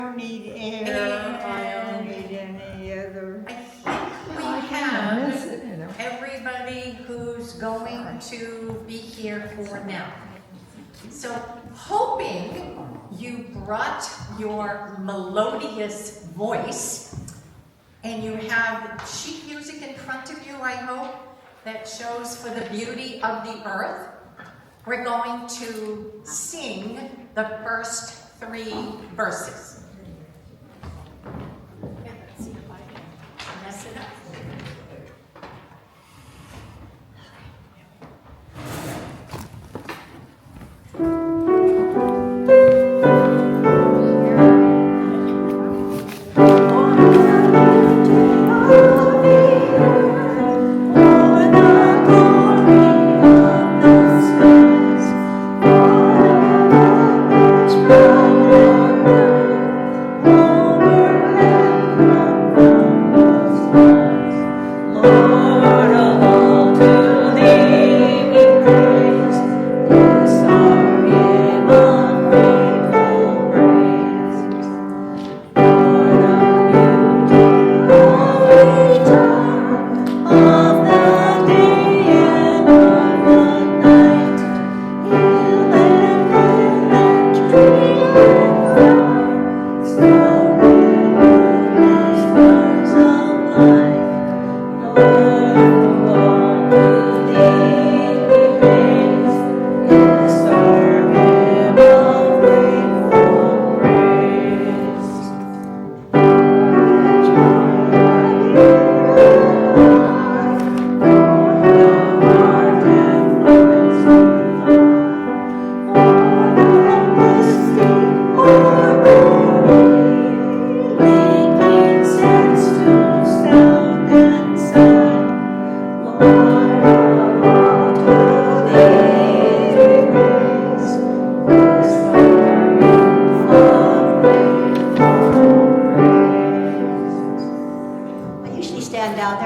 don't need air, I don't need any other. I think we have everybody who's going to be here for now. So, hoping you brought your melodious voice and you have sheet music in front of you, I hope, that shows for the beauty of the earth. We're going to sing the first 3 verses. Okay, let's see if I can mess it up.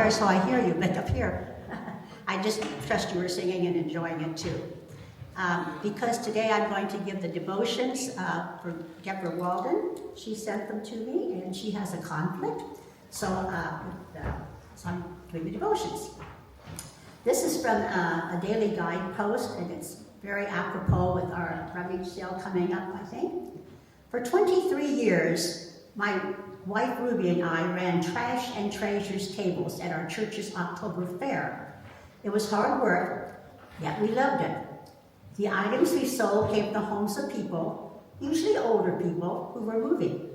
So I hear you, but up here, I just trust you were singing and enjoying it too. Because today I'm going to give the devotions for Deborah Walden. She sent them to me, and she has a conflict, so I'm doing the devotions. This is from a daily guidepost, and it's very apropos with our rummage sale coming up, I think. For 23 years, my wife Ruby and I ran Trash and Treasures tables at our church's October fair. It was hard work, yet we loved it. The items we sold came from the homes of people, usually older people, who were moving.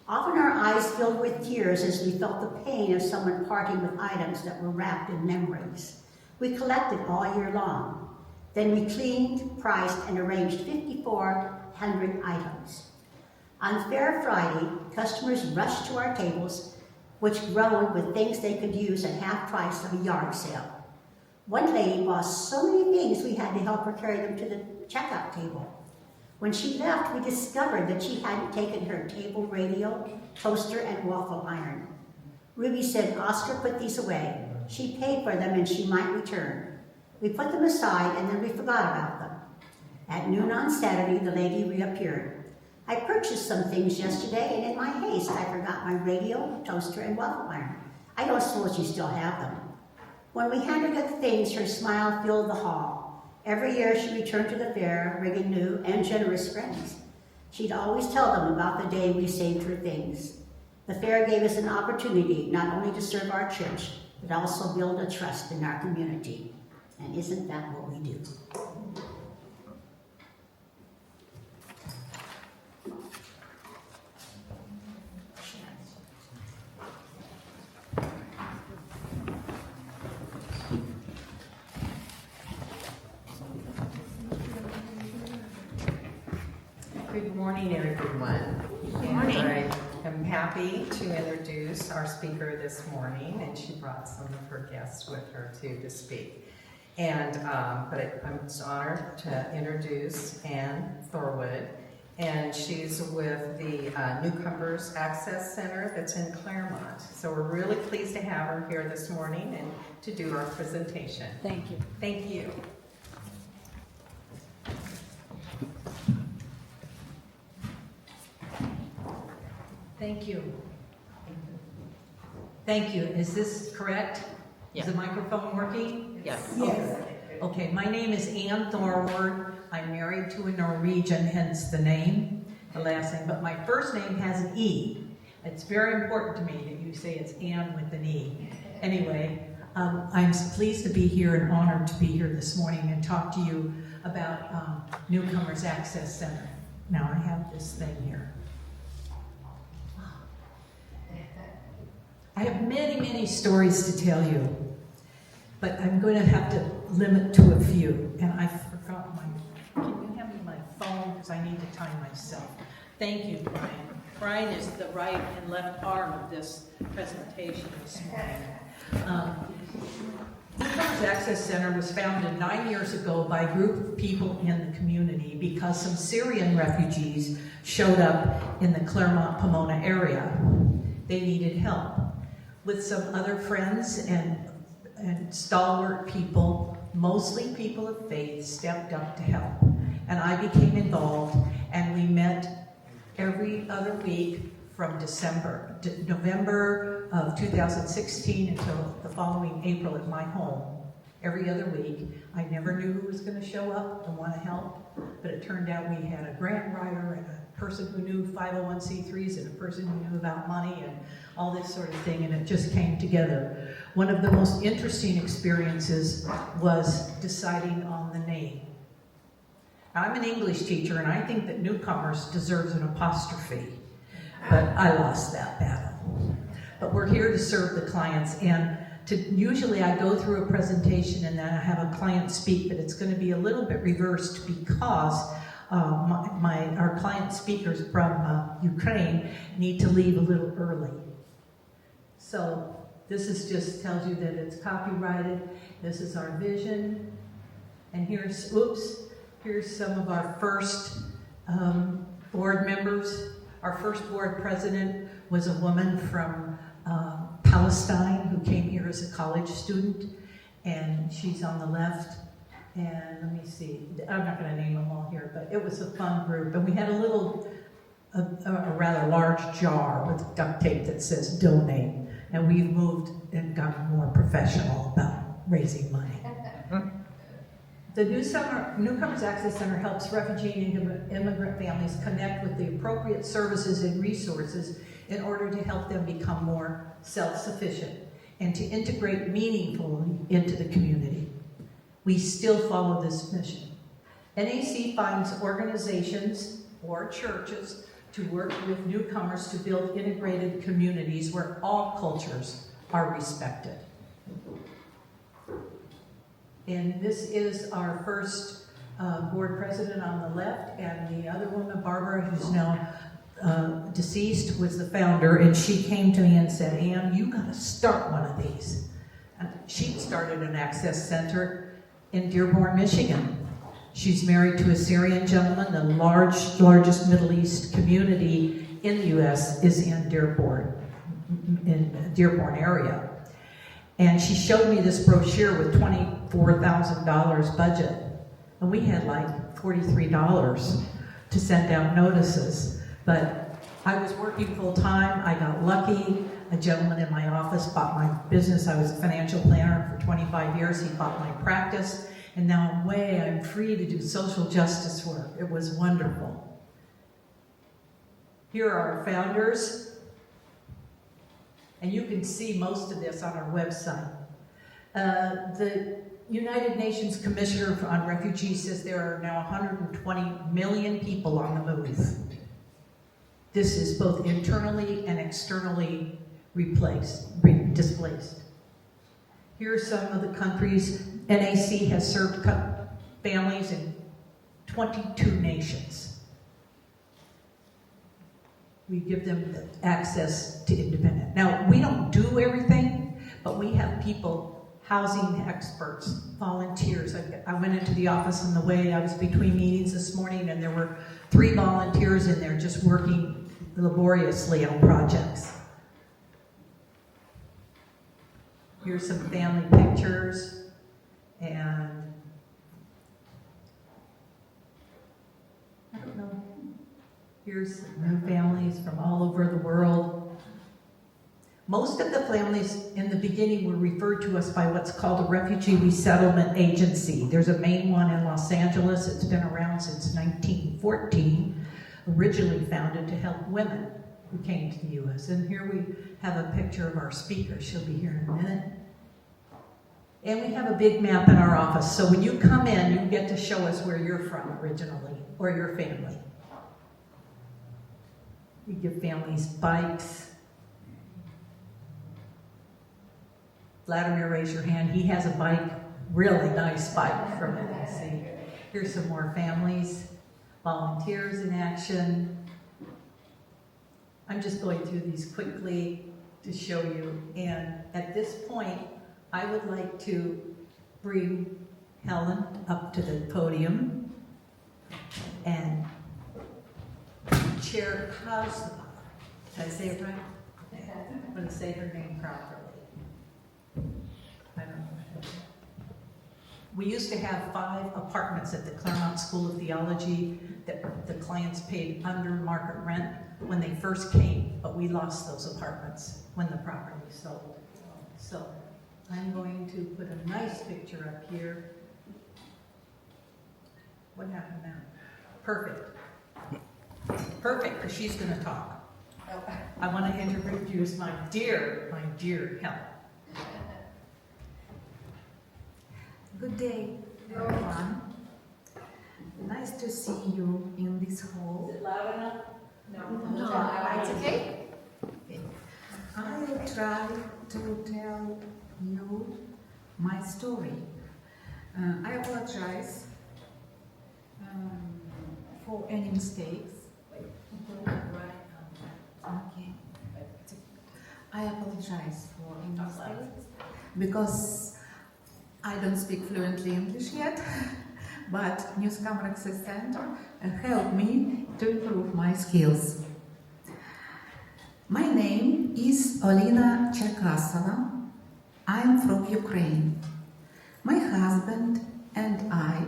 Often our eyes filled with tears as we felt the pain of someone parting with items that were wrapped in memories. We collected all year long. Then we cleaned, priced, and arranged 5,400 items. On Fair Friday, customers rushed to our tables, which groaned with things they could use at half price of a yard sale. One lady bought so many things we had to help her carry them to the checkout table. When she left, we discovered that she hadn't taken her table radio, toaster, and waffle iron. Ruby said Oscar put these away. She paid for them and she might return. We put them aside and then we forgot about them. At noon on Saturday, the lady reappeared. I purchased some things yesterday, and in my haste, I forgot my radio, toaster, and waffle iron. I don't suppose you still have them. When we handed her the things, her smile filled the hall. Every year, she returned to the fair, bringing new and generous friends. She'd always tell them about the day we saved her things. The fair gave us an opportunity not only to serve our church, but also build a trust in our community. And isn't that what we do? Good morning, everyone. Good morning. I'm happy to introduce our speaker this morning, and she brought some of her guests with her too to speak. And I'm just honored to introduce Ann Thorward, and she's with the Newcomers Access Center that's in Claremont. So we're really pleased to have her here this morning and to do our presentation. Thank you. Thank you. Thank you. Thank you. Is this correct? Yeah. Is the microphone working? Yes. Yes. Okay, my name is Ann Thorward. I'm married to a Norwegian, hence the name, the last name, but my first name has an E. It's very important to me that you say it's Ann with an E. Anyway, I'm pleased to be here and honored to be here this morning and talk to you about Newcomers Access Center. Now I have this thing here. I have many, many stories to tell you, but I'm going to have to limit to a few. And I forgot my, can you hand me my phone? Because I need to time myself. Thank you, Brian. Brian is the right and left arm of this presentation this morning. Newcomers Access Center was founded 9 years ago by a group of people in the community because some Syrian refugees showed up in the Claremont-Pomona area. They needed help. With some other friends and stalwart people, mostly people of faith, stepped up to help. And I became involved, and we met every other week from November of 2016 until the following April at my home. Every other week. I never knew who was going to show up and want to help, but it turned out we had a grant writer and a person who knew 501c3s and a person who knew about money and all this sort of thing, and it just came together. One of the most interesting experiences was deciding on the name. I'm an English teacher, and I think that Newcomers deserves an apostrophe, but I lost that battle. But we're here to serve the clients, and usually I go through a presentation and then I have a client speak, but it's going to be a little bit reversed because our client speakers from Ukraine need to leave a little early. So this is just tells you that it's copyrighted. This is our vision. And here's some of our first board members. Our first board president was a woman from Palestine who came here as a college student, and she's on the left. And let me see, I'm not going to name them all here, but it was a fun group. And we had a rather large jar with duct tape that says donate. And we've moved and gotten more professional about raising money. The Newcomers Access Center helps refugee and immigrant families connect with the appropriate services and resources in order to help them become more self-sufficient and to integrate meaningfully into the community. We still follow this mission. NAC finds organizations or churches to work with newcomers to build integrated communities where all cultures are respected. And this is our first board president on the left, and the other woman, Barbara, who's now deceased, was the founder, and she came to me and said, Ann, you gotta start one of these. And she started an access center in Dearborn, Michigan. She's married to a Syrian gentleman. The largest Middle East community in the U.S. is in Dearborn area. And she showed me this brochure with $24,000 budget. And we had like $43 to send out notices. But I was working full time. I got lucky. A gentleman in my office bought my business. I was a financial planner for 25 years. He bought my practice. And now I'm free to do social justice work. It was wonderful. Here are our founders. And you can see most of this on our website. The United Nations Commissioner on Refugees says there are now 120 million people on the move. This is both internally and externally displaced. Here are some of the countries. NAC has served families in 22 nations. We give them access to independent. Now, we don't do everything, but we have people, housing experts, volunteers. I went into the office on the way. I was between meetings this morning, and there were 3 volunteers in there just working laboriously on projects. Here's some family pictures, and I don't know. Here's new families from all over the world. Most of the families in the beginning were referred to us by what's called a refugee resettlement agency. There's a main one in Los Angeles. It's been around since 1914, originally founded to help women who came to the U.S. And here we have a picture of our speaker. She'll be here in a minute. And we have a big map in our office. So when you come in, you get to show us where you're from originally, or your family. We give families bikes. Vladimir, raise your hand. He has a bike, really nice bike from NBC. Here's some more families, volunteers in action. I'm just going through these quickly to show you. And at this point, I would like to bring Helen up to the podium and Chair Kozlov. Did I say it right? I'm going to say her name properly. I don't know. We used to have 5 apartments at the Claremont School of Theology that the clients paid under market rent when they first came, but we lost those apartments when the property sold. So I'm going to put a nice picture up here. What happened now? Perfect. Perfect, because she's going to talk. I want to introduce my dear Helen. Good day, everyone. Nice to see you in this hall. Is it loud enough? No, it's okay. I will try to tell you my story. I apologize for any mistakes. Okay. I apologize for any mistakes because I don't speak fluently English yet, but Newcomer Access Center helped me to improve my skills. My name is Olena Cherkasova. I'm from Ukraine. My husband and I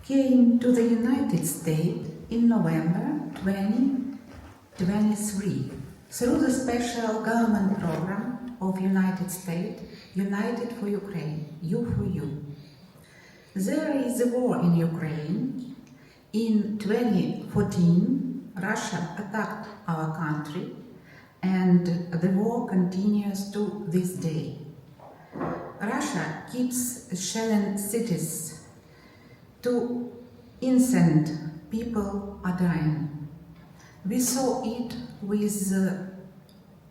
came to the United States in November 2023 through the special government program of United States, United for Ukraine, You for You. There is a war in Ukraine. In 2014, Russia attacked our country, and the war continues to this day. Russia keeps shelling cities to innocent people are dying. We saw it with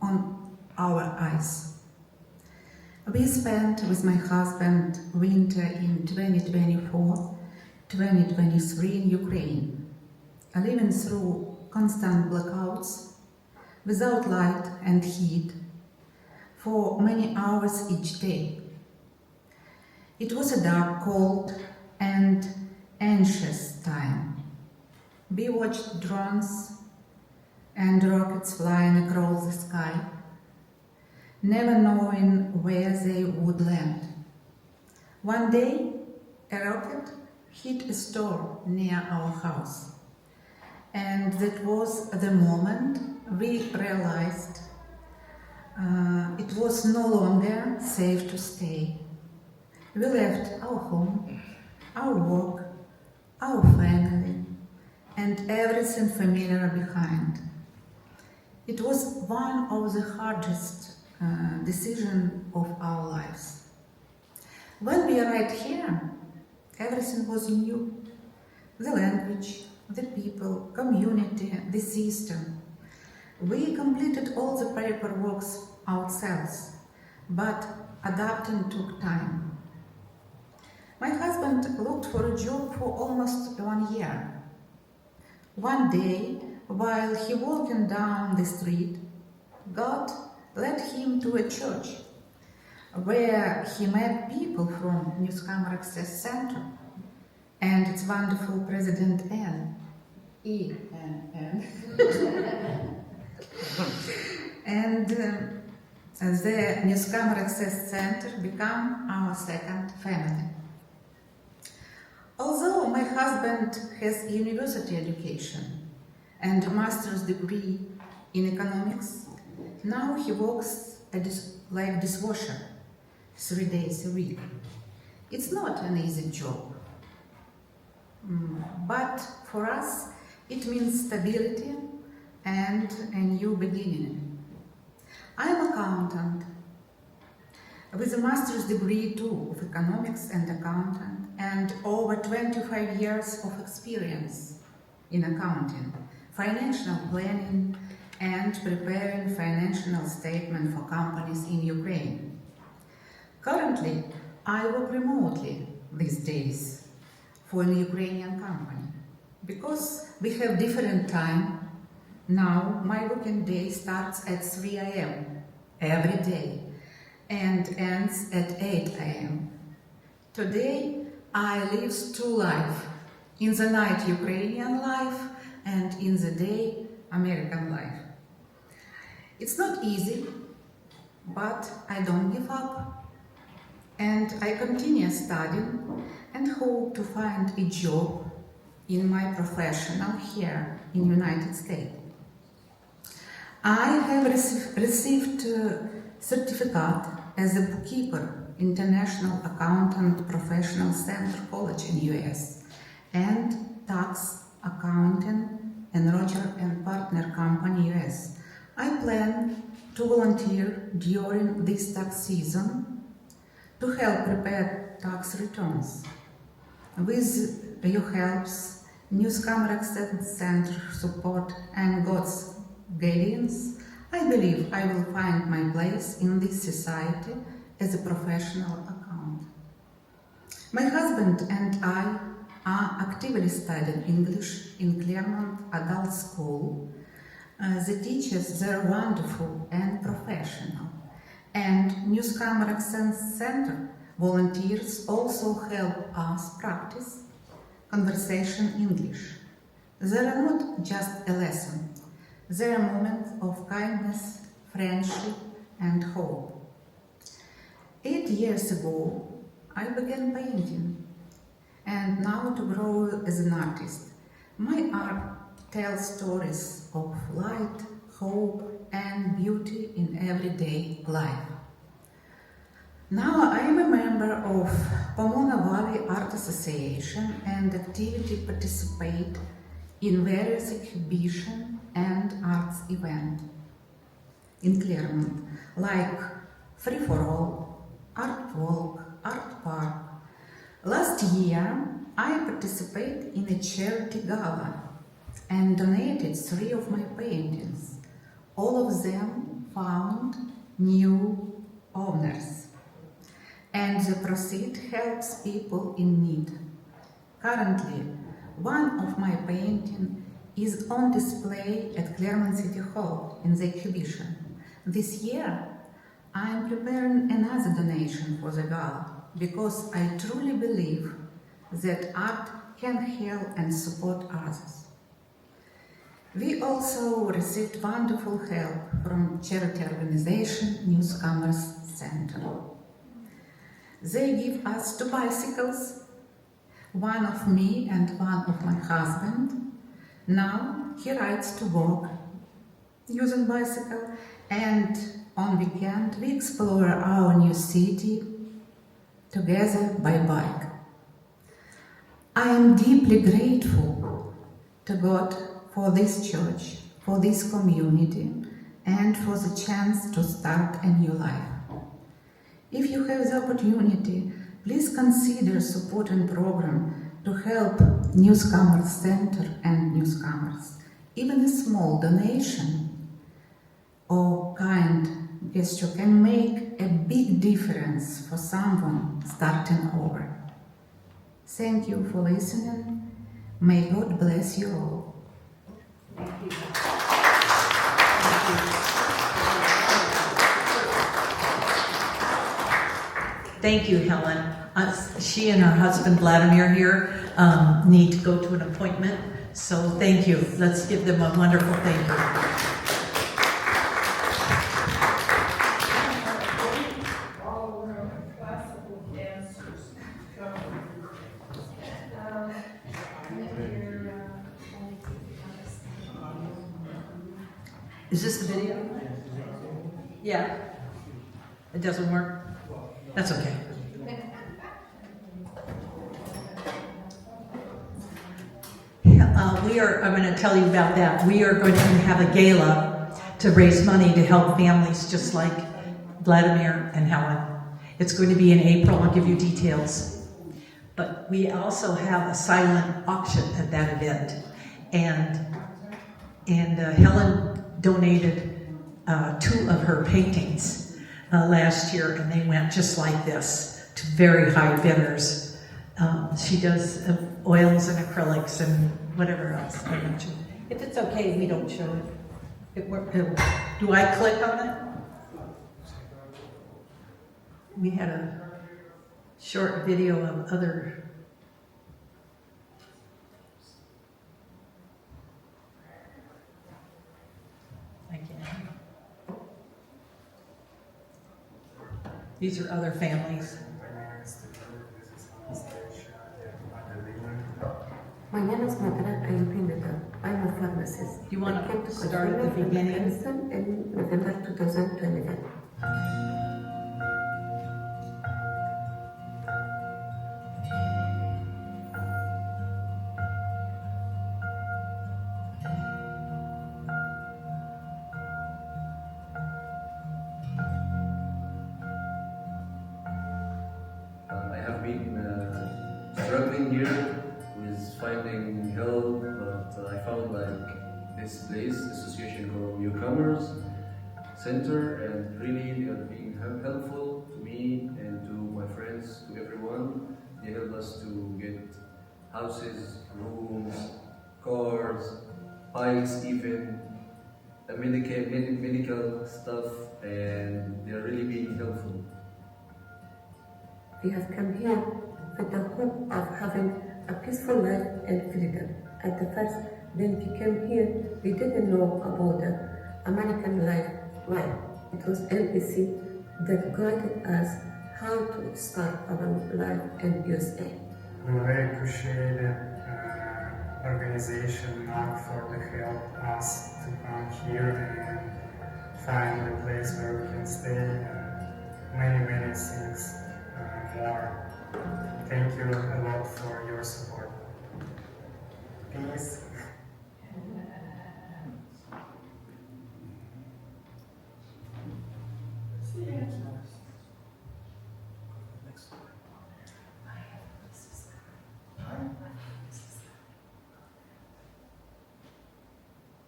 on our eyes. We spent with my husband winter in 2024-2023 in Ukraine, living through constant blackouts, without light and heat, for many hours each day. It was a dark, cold, and anxious time. We watched drones and rockets flying across the sky, never knowing where they would land. One day, a rocket hit a store near our house, and that was the moment we realized it was no longer safe to stay. We left our home, our work, our family, and everything familiar behind. It was one of the hardest decisions of our lives. When we arrived here, everything was new. The language, the people, community, the system. We completed all the paperwork ourselves, but adapting took time. My husband looked for a job for almost 1 year. One day, while he walking down the street, God led him to a church where he met people from Newcomer Access Center and its wonderful president N. And the Newcomer Access Center became our second family. Although my husband has university education and a master's degree in economics. Now he works like dishwasher 3 days a week. It's not an easy job, but for us it means stability and a new beginning. I'm accountant with a master's degree too of economics and accountant and over 25 years of experience in accounting, financial planning and preparing financial statement for companies in Ukraine. Currently, I work remotely these days for a Ukrainian company because we have different time. Now my working day starts at 3 a.m. every day and ends at 8 a.m. Today I live two lives, in the night Ukrainian life and in the day American life. It's not easy, but I don't give up. And I continue studying and hope to find a job in my professional here in United States. I have received a certificate as a bookkeeper, International Accountant Professional Center College in US, and tax accounting in Roger and Partner Company US. I plan to volunteer during this tax season to help prepare tax returns. With your helps, Newcomer Access Center support and God's guidance, I believe I will find my place in this society as a professional accountant. My husband and I are actively studying English in Claremont Adult School. The teachers there are wonderful and professional. And Newcomer Access Center volunteers also help us practice conversation English. They are not just a lesson, they are moments of kindness, friendship, and hope. 8 years ago, I began painting, and now to grow as an artist. My art tells stories of light, hope, and beauty in everyday life. Now I am a member of Pomona Valley Art Association and actively participate in various exhibitions and arts events in Claremont, like Free for All, Art Walk, Art Park. Last year, I participated in a charity gala and donated 3 of my paintings. All of them found new owners, and the proceeds helps people in need. Currently, one of my paintings is on display at Claremont City Hall in the exhibition. This year, I am preparing another donation for the gala because I truly believe that art can help and support others. We also received wonderful help from charity organization Newcomers Center. They give us 2 bicycles, one of me and one of my husband. Now he rides to work using bicycle, and on weekend we explore our new city together by bike. I am deeply grateful to God for this church, for this community, and for the chance to start a new life. If you have the opportunity, please consider supporting program to help Newcomers Center and newcomers. Even a small donation or kind gesture can make a big difference for someone starting over. Thank you for listening. May God bless you all. Thank you, Helen. She and her husband Vladimir here need to go to an appointment, so thank you. Let's give them a wonderful thank you. Is this the video? Yeah. It doesn't work? That's okay. I'm going to tell you about that. We are going to have a gala to raise money to help families just like Vladimir and Helen. It's going to be in April. I'll give you details. But we also have a silent auction at that event. And Helen donated 2 of her paintings last year, and they went just like this to very high bidders. She does oils and acrylics and whatever else I mentioned. If it's okay, we don't show it. Do I click on it? We had a short video of other. I can't. These are other families. My name is Madara. I am Pineda. I'm a pharmacist. You want I came to start at the Kosovo from beginning? Afghanistan in November 2021. I have been struggling here with finding help, but I found like this place, association called Newcomers Center, and really they have been helpful to me and to my friends, to everyone. They helped us to get houses, rooms, cars, bikes, even medical stuff, and they are really being helpful. We have come here with the hope of having a peaceful life and freedom. At the first, when we came here, we didn't know about the American life. Why? It was LBC that guided us how to start our life in USA. We very appreciated organization now for the help us to come here and find a place where we can stay. Many things more. Thank you a lot for your support. Peace.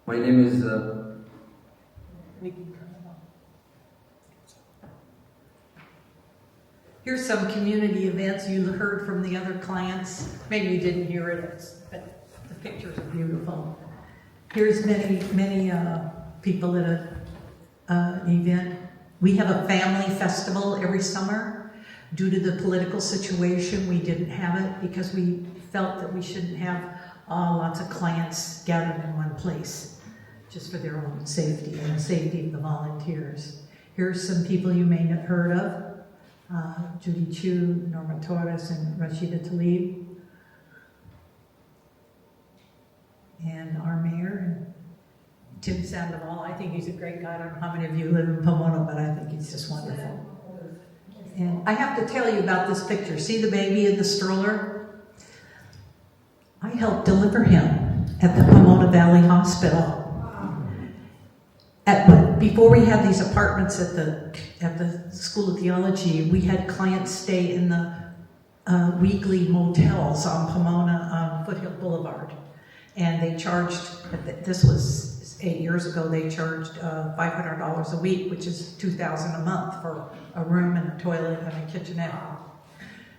My name is Here's some community events you heard from the other clients. Maybe you didn't hear it, but the pictures are beautiful. Here's many people at an event. We have a family festival every summer. Due to the political situation, we didn't have it because we felt that we shouldn't have lots of clients gathered in one place, just for their own safety and the safety of the volunteers. Here's some people you may have heard of. Judy Chu, Norma Torres, and Rashida Tlaib. And our mayor, Tim Sandoval. I think he's a great guy. I don't know how many of you live in Pomona, but I think he's just wonderful. And I have to tell you about this picture. See the baby in the stroller? I helped deliver him at the Pomona Valley Hospital. Before we had these apartments at the School of Theology, we had clients stay in the weekly motels on Pomona on Foothill Boulevard. And they charged, this was 8 years ago, they charged $500 a week, which is $2,000 a month for a room and a toilet and a kitchenette.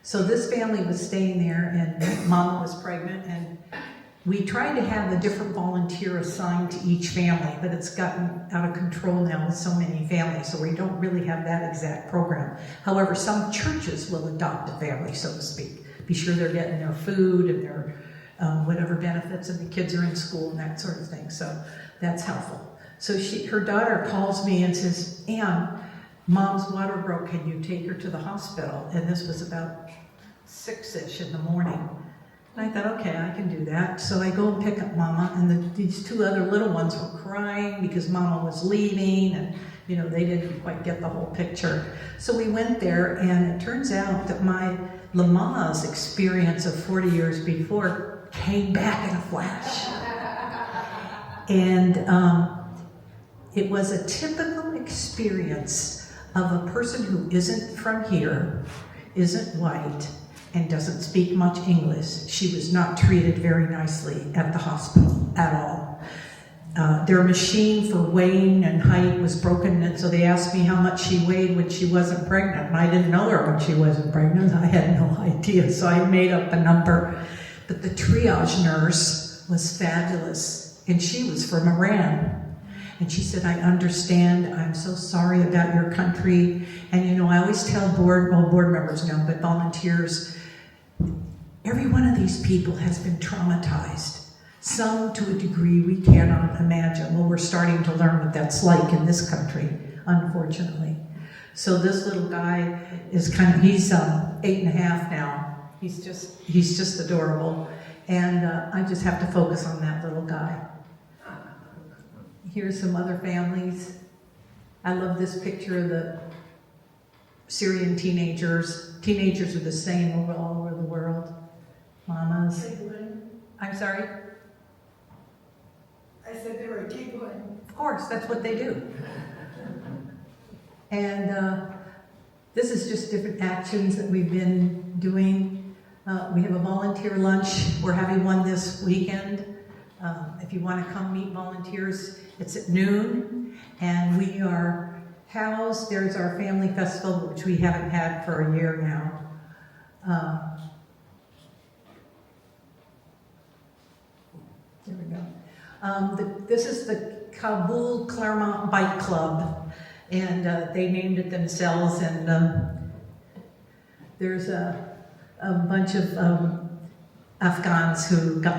So this family was staying there, and Mama was pregnant, and we tried to have a different volunteer assigned to each family, but it's gotten out of control now with so many families, so we don't really have that exact program. However, some churches will adopt a family, so to speak. Be sure they're getting their food and their whatever benefits, and the kids are in school and that sort of thing, so that's helpful. So her daughter calls me and says, Ann, Mom's water broke, can you take her to the hospital? And this was about 6-ish in the morning. And I thought, okay, I can do that. So I go and pick up Mama, and these two other little ones were crying because Mama was leaving, and they didn't quite get the whole picture. So we went there, and it turns out that my Lamaze experience of 40 years before came back in a flash. And it was a typical experience of a person who isn't from here, isn't white, and doesn't speak much English. She was not treated very nicely at the hospital at all. Their machine for weighing and height was broken, and so they asked me how much she weighed when she wasn't pregnant. And I didn't know her when she wasn't pregnant. I had no idea, so I made up a number. But the triage nurse was fabulous, and she was from Iran. And she said, I understand, I'm so sorry about your country. And I always tell board members no, but volunteers, every one of these people has been traumatized. Some to a degree we cannot imagine. Well, we're starting to learn what that's like in this country, unfortunately. So this little guy is he's 8.5 now. He's just adorable. And I just have to focus on that little guy. Here's some other families. I love this picture of the Syrian teenagers. Teenagers are the same all over the world. Mamas. I'm sorry? I said they were giggling. Of course, that's what they do. And this is just different actions that we've been doing. We have a volunteer lunch. We're having one this weekend. If you want to come meet volunteers, it's at noon. And we are housed. There's our family festival, which we haven't had for a year now. There we go. This is the Kabul Claremont Bike Club, and they named it themselves. And there's a bunch of Afghans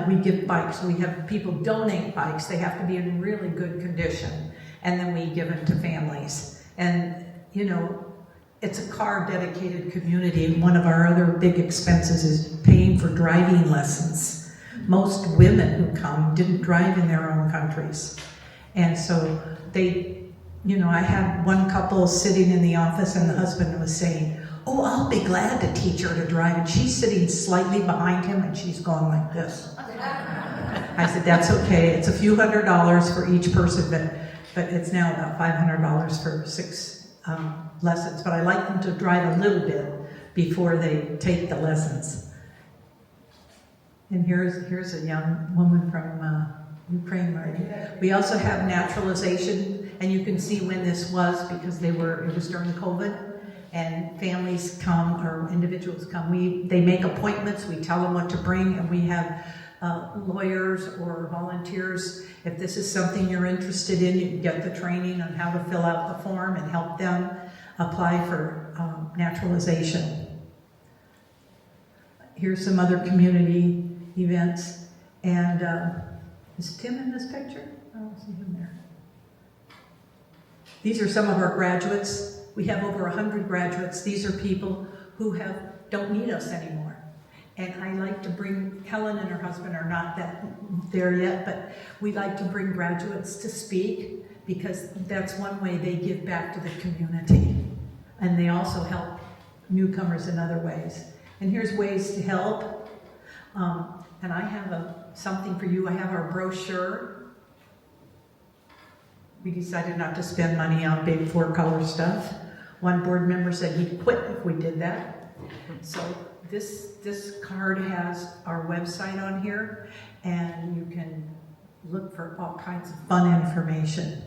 we give bikes. We have people donate bikes. They have to be in really good condition, and then we give them to families. And it's a car-dedicated community. And one of our other big expenses is paying for driving lessons. Most women who come didn't drive in their own countries. And so I had one couple sitting in the office, and the husband was saying, oh, I'll be glad to teach her to drive. And she's sitting slightly behind him, and she's going like this. I said, that's okay. It's a few $100s for each person, but it's now about $500 for 6 lessons. But I like them to drive a little bit before they take the lessons. And here's a young woman from Ukraine learning. We also have naturalization, and you can see when this was because it was during COVID. And families come, or individuals come. They make appointments, we tell them what to bring, and we have lawyers or volunteers. If this is something you're interested in, you can get the training on how to fill out the form and help them apply for naturalization. Here's some other community events. And is Tim in this picture? I don't see him there. These are some of our graduates. We have over 100 graduates. These are people who don't need us anymore. And I like to bring, Helen and her husband are not there yet, but we like to bring graduates to speak because that's one way they give back to the community. And they also help newcomers in other ways. And here's ways to help. And I have something for you. I have our brochure. We decided not to spend money on big 4-color stuff. One board member said he'd quit if we did that. So this card has our website on here, and you can look for all kinds of fun information.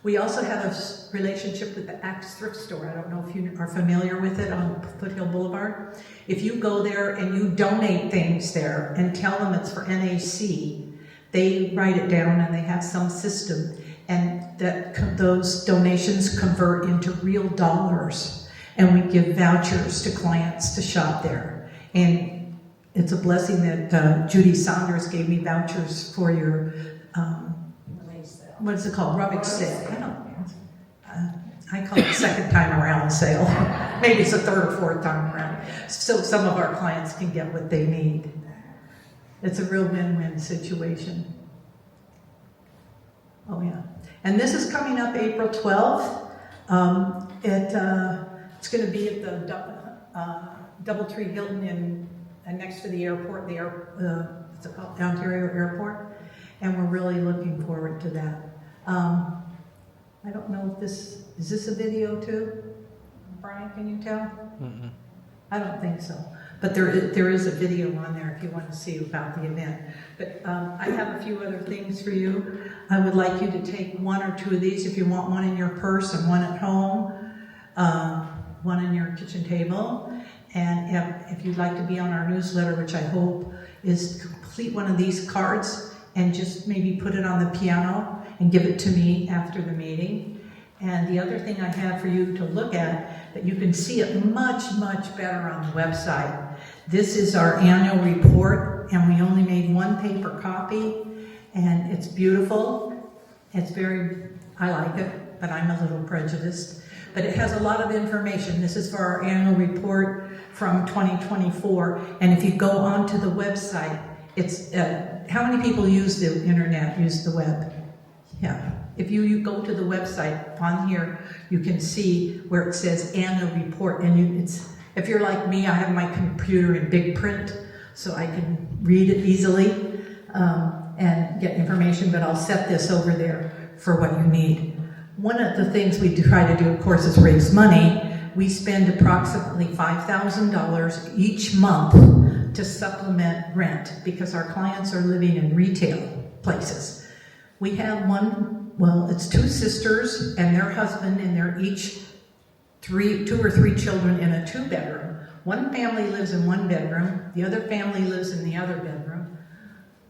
We also have a relationship with the Axe thrift store. I don't know if you are familiar with it on Foothill Boulevard. If you go there and you donate things there and tell them it's for NAC, they write it down and they have some system, and those donations convert into real dollars, and we give vouchers to clients to shop there. And it's a blessing that Judy Saunders gave me vouchers for your what is it called? Rummage sale. I call it second time around sale. Maybe it's the third or fourth time around. so some of our clients can get what they need. It's a real win-win situation. Oh yeah. And this is coming up April 12th. It's going to be at the Doubletree Hilton next to the airport, what's it called? Ontario Airport. And we're really looking forward to that. I don't know if is this a video too? Brian, can you tell? Mm-mm. I don't think so. But there is a video on there if you want to see about the event. But I have a few other things for you. I would like you to take one or two of these if you want one in your purse and one at home, one in your kitchen table. And if you'd like to be on our newsletter, which I hope is complete one of these cards and just maybe put it on the piano and give it to me after the meeting. And the other thing I have for you to look at, that you can see it much, much better on the website. This is our annual report, and we only made one paper copy, and it's beautiful. I like it, but I'm a little prejudiced. But it has a lot of information. This is for our annual report from 2024, and if you go onto the website, it's, how many people use the internet, use the web? Yeah. If you go to the website on here, you can see where it says annual report, and if you're like me, I have my computer in big print, so I can read it easily and get information, but I'll set this over there for what you need. One of the things we try to do, of course, is raise money. We spend approximately $5,000 each month to supplement rent because our clients are living in retail places. We have it's two sisters and their husband, and they're each two or three children in a 2-bedroom. One family lives in one bedroom, the other family lives in the other bedroom.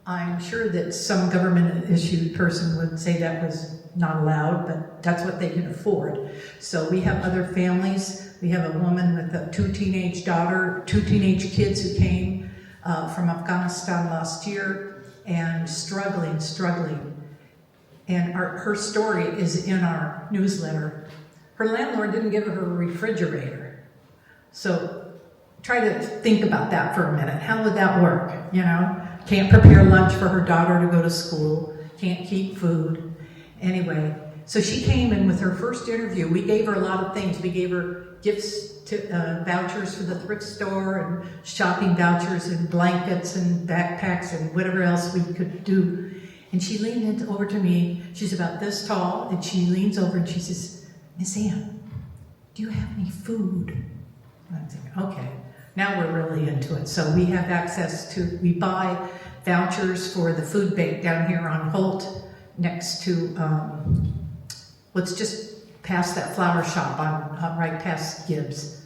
I'm sure that some government-issued person would say that was not allowed, but that's what they can afford. So we have other families. We have a woman with two teenage kids who came from Afghanistan last year and struggling. And her story is in our newsletter. Her landlord didn't give her a refrigerator. So try to think about that for a minute. How would that work? Can't prepare lunch for her daughter to go to school, can't keep food. Anyway, so she came in with her first interview. We gave her a lot of things. We gave her gifts, vouchers for the thrift store, and shopping vouchers, and blankets, and backpacks, and whatever else we could do. And she leaned over to me. She's about this tall, and she leans over and she says, "Miss Ann, do you have any food?" And I'm thinking, okay, now we're really into it. So we have we buy vouchers for the food bank down here on Holt, next to, what's just past that flower shop right past Gibbs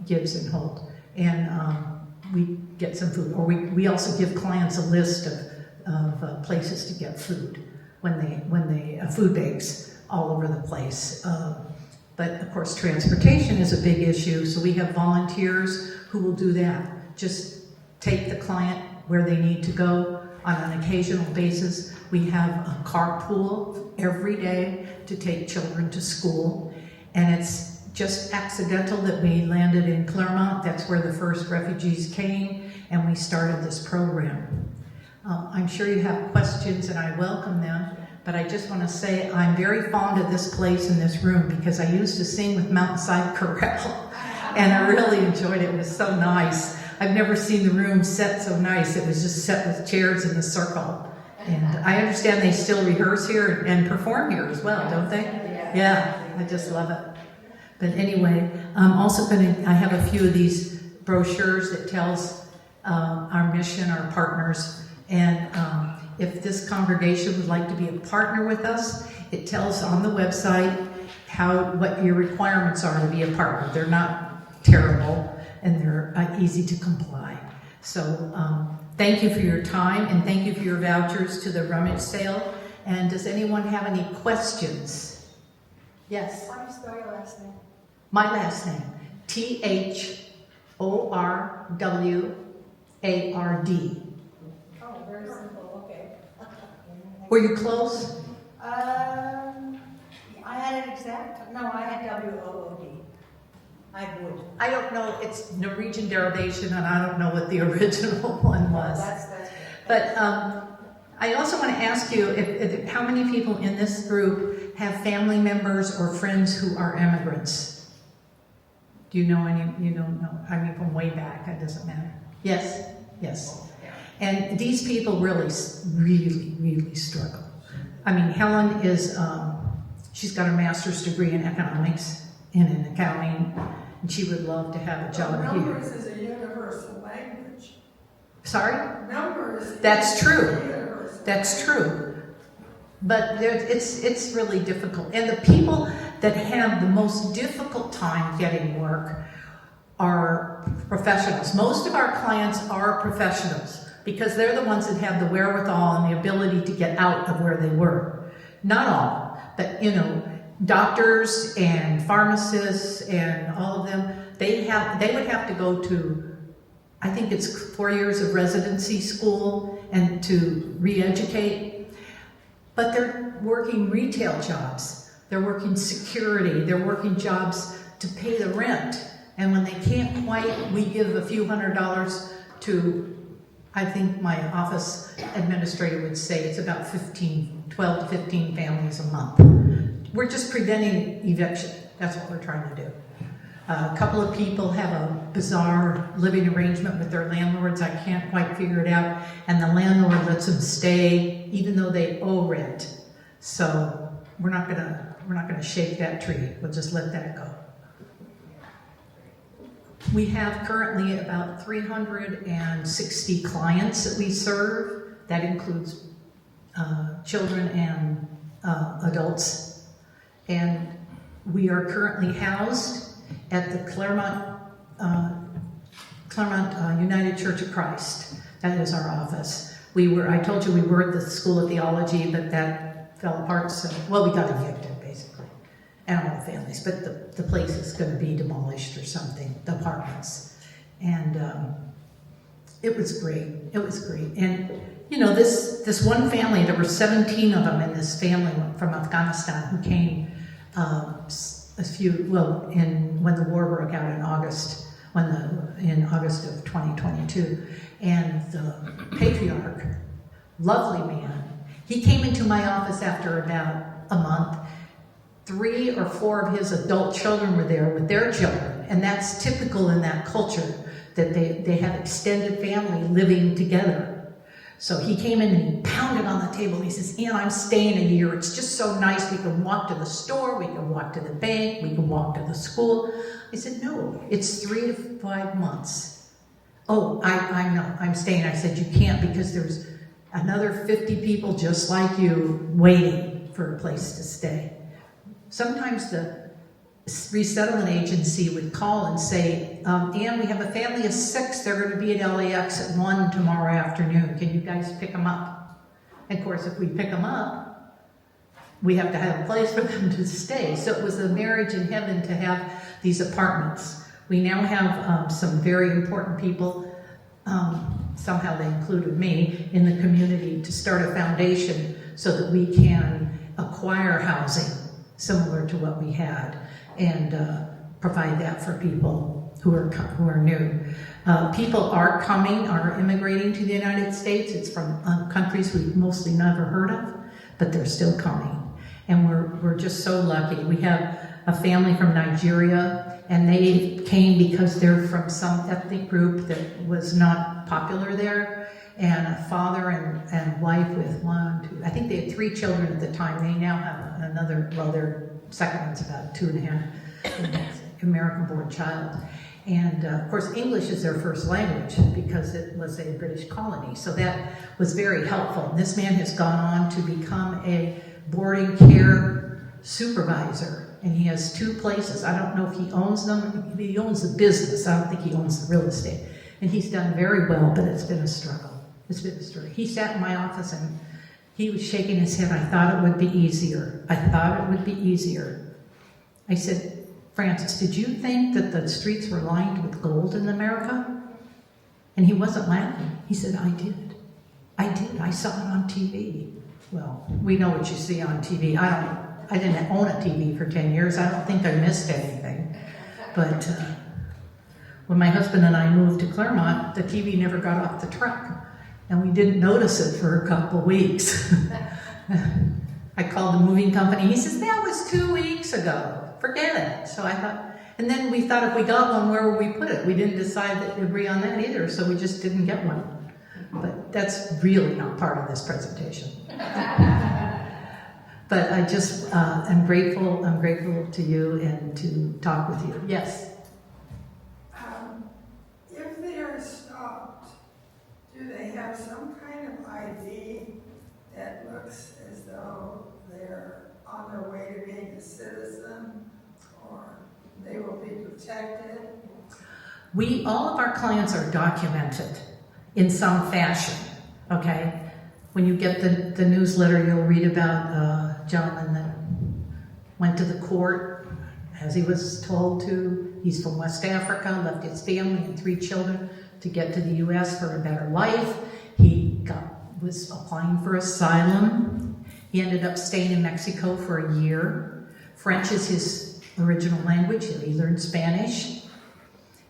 and Holt. And we get some food, or we also give clients a list of places to get food when they food banks all over the place. But of course, transportation is a big issue, so we have volunteers who will do that. Just take the client where they need to go on an occasional basis. We have a carpool every day to take children to school, and it's just accidental that we landed in Claremont. That's where the first refugees came, and we started this program. I'm sure you have questions, and I welcome them, but I just want to say I'm very fond of this place and this room because I used to sing with Mountainside Chorale, and I really enjoyed it. It was so nice. I've never seen the room set so nice. It was just set with chairs in a circle. And I understand they still rehearse here and perform here as well, don't they? Yeah, I just love it. But anyway, I'm also I have a few of these brochures that tells our mission, our partners, and if this congregation would like to be a partner with us, it tells on the website what your requirements are to be a partner. They're not terrible, and they're easy to comply. So thank you for your time, and thank you for your vouchers to the rummage sale. And does anyone have any questions? Yes? How do you spell your last name? My last name, Thorward. Oh, very simple, okay. Were you close? I had it exact, no, I had WOOD. I would. I don't know, it's Norwegian derivation, and I don't know what the original one was. That's good. But I also want to ask you, how many people in this group have family members or friends who are immigrants? Do you know any? You don't know? I mean, from way back, it doesn't matter. Yes? Yes. And these people really, really, really struggle. I mean, Helen is, she's got a master's degree in economics and in accounting, and she would love to have a job here. Numbers is a universal language. Sorry? Numbers. That's true. Is a universal That's true. But it's really difficult. And the people that have the most difficult time getting work are professionals. Most of our clients are professionals because they're the ones that have the wherewithal and the ability to get out of where they were. Not all, but doctors and pharmacists and all of them, they would have to go to, I think it's 4 years of residency school and to re-educate. But they're working retail jobs. They're working security. They're working jobs to pay the rent. And when they can't quite, we give a few $100s to, I think my office administrator would say it's about 12 to 15 families a month. We're just preventing eviction. That's what we're trying to do. A couple of people have a bizarre living arrangement with their landlords. I can't quite figure it out. And the landlord lets them stay even though they owe rent. So we're not gonna shake that tree. We'll just let that go. We have currently about 360 clients that we serve. That includes children and adults. And we are currently housed at the Claremont United Church of Christ. That is our office. I told you we were at the School of Theology, but that fell apart, so, well, we got evicted, basically. And all the families, but the place is gonna be demolished or something, the apartments. And it was great, it was great. And this one family, there were 17 of them in this family from Afghanistan who came when the war broke out in August, in August of 2022, and the patriarch, lovely man, he came into my office after about a month. 3 or 4 of his adult children were there with their children, and that's typical in that culture, that they have extended family living together. So he came in and he pounded on the table. He says, "Ann, I'm staying a year. It's just so nice. We can walk to the store, we can walk to the bank, we can walk to the school." I said, "No, it's 3 to 5 months." "Oh, I'm staying." I said, "You can't because there's another 50 people just like you waiting for a place to stay." Sometimes the resettlement agency would call and say, "Ann, we have a family of 6. They're going to be at LAX at 1 tomorrow afternoon. Can you guys pick them up?" And of course, if we pick them up, we have to have a place for them to stay. So it was a marriage in heaven to have these apartments. We now have some very important people, somehow they included me, in the community to start a foundation so that we can acquire housing similar to what we had, and provide that for people who are new. People are immigrating to the United States. It's from countries we've mostly never heard of, but they're still coming. And we're just so lucky. We have a family from Nigeria, and they came because they're from some ethnic group that was not popular there, and a father and wife with 1, 2, I think they had 3 children at the time. They now have another, well, their second one's about 2.5, American-born child. And of course, English is their first language because it was a British colony. So that was very helpful. And this man has gone on to become a boarding care supervisor. And he has 2 places. I don't know if he owns them. He owns the business. I don't think he owns the real estate. And he's done very well, but it's been a struggle. It's been a struggle. He sat in my office and he was shaking his head. "I thought it would be easier. I thought it would be easier." I said, "Francis, did you think that the streets were lined with gold in America?" And he wasn't laughing. He said, "I did. I saw it on TV." Well, we know what you see on TV. I didn't own a TV for 10 years. I don't think I missed anything. But when my husband and I moved to Claremont, the TV never got off the truck, and we didn't notice it for a couple weeks. I called the moving company. He says, that was 2 weeks ago. Forget it. So I thought, and then we thought if we got one, where would we put it? We didn't agree on that either, so we just didn't get one. But that's really not part of this presentation. But I just am grateful. I'm grateful to you and to talk with you. Yes. If they are stopped, do they have some kind of ID that looks as though they're on their way to being a citizen, or they will be protected? All of our clients are documented in some fashion, okay? When you get the newsletter, you'll read about a gentleman that went to the court as he was told to. He's from West Africa, left his family and 3 children to get to the U.S. for a better life. He was applying for asylum. He ended up staying in Mexico for a year. French is his original language. He learned Spanish.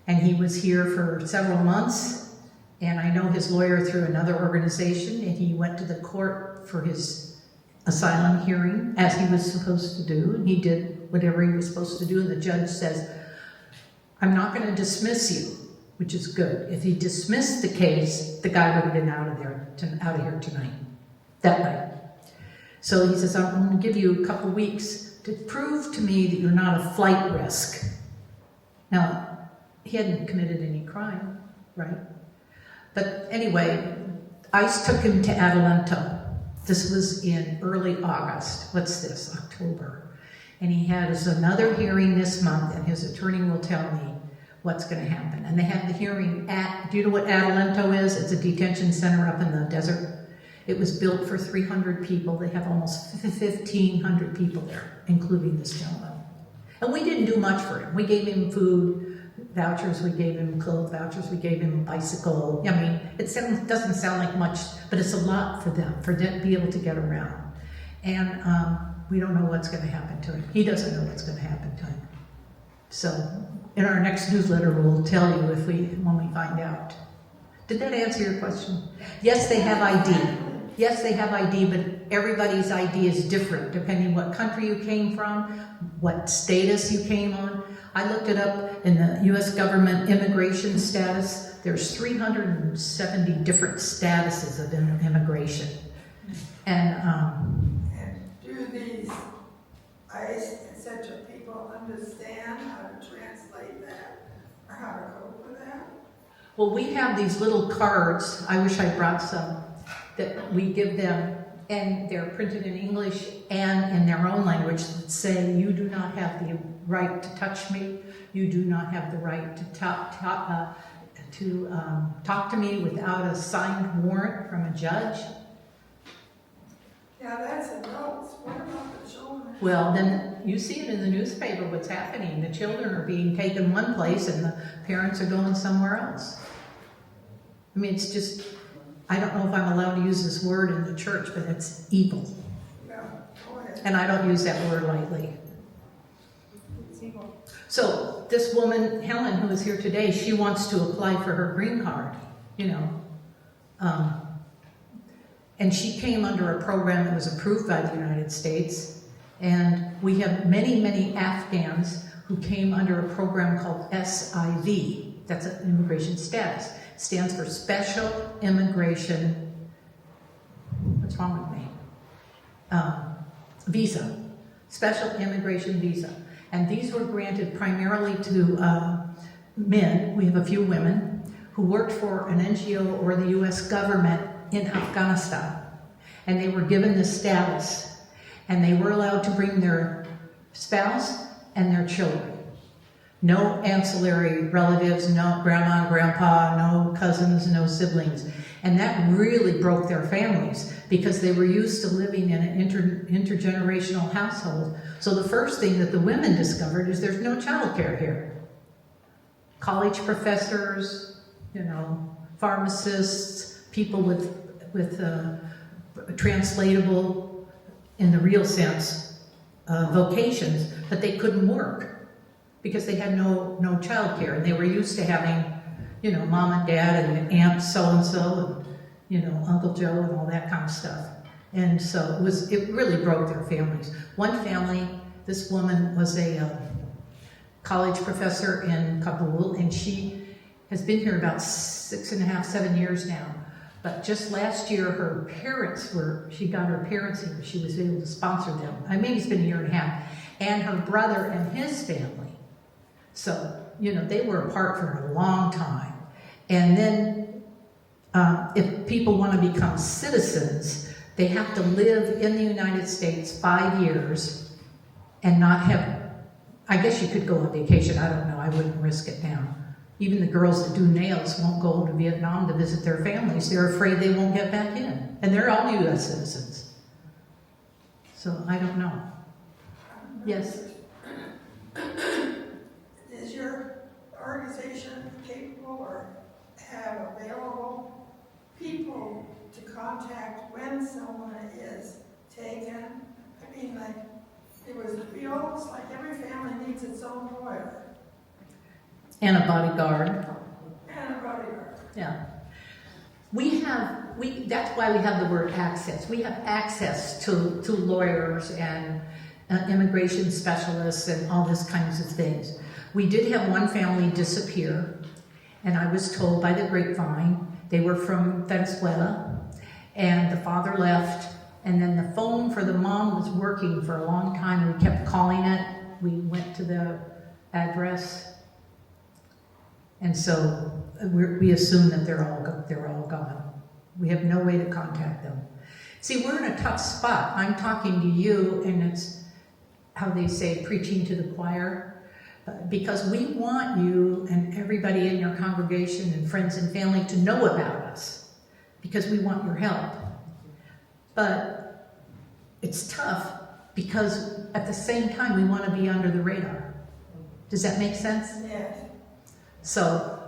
And he was here for several months. And I know his lawyer through another organization, and he went to the court for his asylum hearing, as he was supposed to do, and he did whatever he was supposed to do, and the judge says, I'm not going to dismiss you, which is good. If he dismissed the case, the guy would have been out of here tonight, that night. So he says, I'm going to give you a couple weeks to prove to me that you're not a flight risk. Now, he hadn't committed any crime, right? But anyway, ICE took him to Adelanto. This was in early August. What's this? October. And he has another hearing this month, and his attorney will tell me what's going to happen. And they have the hearing do you know what Adelanto is? It's a detention center up in the desert. It was built for 300 people. They have almost 1,500 people there, including this gentleman. And we didn't do much for him. We gave him food vouchers, we gave him clothes vouchers, we gave him a bicycle. I mean, it doesn't sound like much, but it's a lot for them to be able to get around. And we don't know what's going to happen to him. He doesn't know what's going to happen to him. So in our next newsletter, we'll tell you when we find out. Did that answer your question? Yes, they have ID. Yes, they have ID, but everybody's ID is different depending what country you came from, what status you came on. I looked it up in the U.S. government immigration status. There's 370 different statuses of immigration. And do these ICE, etc. people understand how to translate that, or how to cope with that? well, we have these little cards. I wish I brought some that we give them, and they're printed in English and in their own language that say, you do not have the right to touch me. You do not have the right to talk to me without a signed warrant from a judge. Yeah, that's adults. What about the children? Well, then you see it in the newspaper what's happening. The children are being taken one place and the parents are going somewhere else. I mean, it's just, I don't know if I'm allowed to use this word in the church, but it's evil. Yeah, go ahead. And I don't use that word lightly. So this woman, Helen, who is here today, she wants to apply for her green card, you know. And she came under a program that was approved by the United States. And we have many, many Afghans who came under a program called SIV. That's an immigration status. It stands for Special Immigration, what's wrong with me? Visa. Special Immigration Visa. And these were granted primarily to men, we have a few women, who worked for an NGO or the US government in Afghanistan. And they were given this status. And they were allowed to bring their spouse and their children. No ancillary relatives, no grandma and grandpa, no cousins, no siblings. And that really broke their families because they were used to living in an intergenerational household. So the first thing that the women discovered is there's no childcare here. College professors, you know, pharmacists, people with translatable, in the real sense, vocations, but they couldn't work. because they had no childcare, and they were used to having, you know, mom and dad and aunt so-and-so and, you know, Uncle Joe and all that kind of stuff. And so it really broke their families. One family, this woman was a college professor in Kabul, and she has been here about 6.5, 7 years now. But just last year, she got her parents here. She was able to sponsor them. Maybe it's been a year and a half. And her brother and his family. So, you know, they were apart for a long time. And then if people want to become citizens, they have to live in the United States 5 years and not have, I guess you could go on vacation. I don't know. I wouldn't risk it now. Even the girls that do nails won't go to Vietnam to visit their families. They're afraid they won't get back in. And they're all U.S. citizens. So I don't know. Yes? Is your organization capable or have available people to contact when someone is taken? I mean, like, it was almost like every family needs its own lawyer. And a bodyguard. And a bodyguard. Yeah. That's why we have the word access. We have access to lawyers and immigration specialists and all this kinds of things. We did have one family disappear, and I was told by the grapevine, they were from Venezuela, and the father left, and then the phone for the mom was working for a long time. We kept calling it. We went to the address. And so we assume that they're all gone. We have no way to contact them. See, we're in a tough spot. I'm talking to you, and it's how they say, preaching to the choir, because we want you and everybody in your congregation and friends and family to know about us, because we want your help. But it's tough because at the same time we want to be under the radar. Does that make sense? Yes. So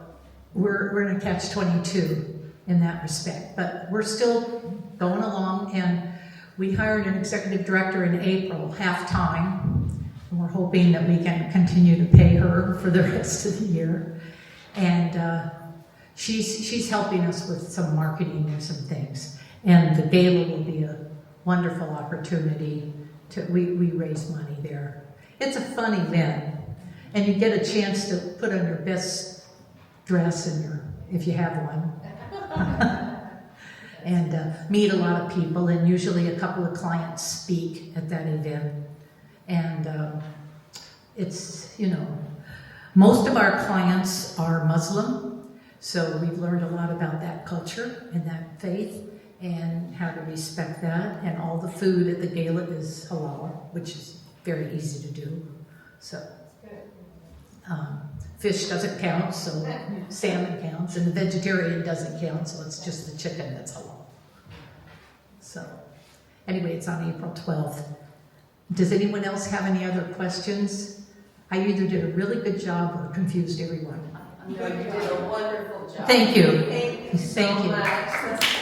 we're in a catch-22 in that respect, but we're still going along, and we hired an executive director in April, half-time, and we're hoping that we can continue to pay her for the rest of the year. And she's helping us with some marketing and some things. And the gala will be a wonderful opportunity we raise money there. It's a fun event. And you get a chance to put on your best dress if you have one. And meet a lot of people, and usually a couple of clients speak at that event. And it's, you know, most of our clients are Muslim, so we've learned a lot about that culture and that faith and how to respect that. And all the food at the gala is halal, which is very easy to do. So. Fish doesn't count, so salmon counts, and the vegetarian doesn't count, so it's just the chicken that's halal. So, anyway, it's on April 12th. Does anyone else have any other questions? I either did a really good job or confused everyone. No, you did a wonderful job. Thank you. Thank you so much.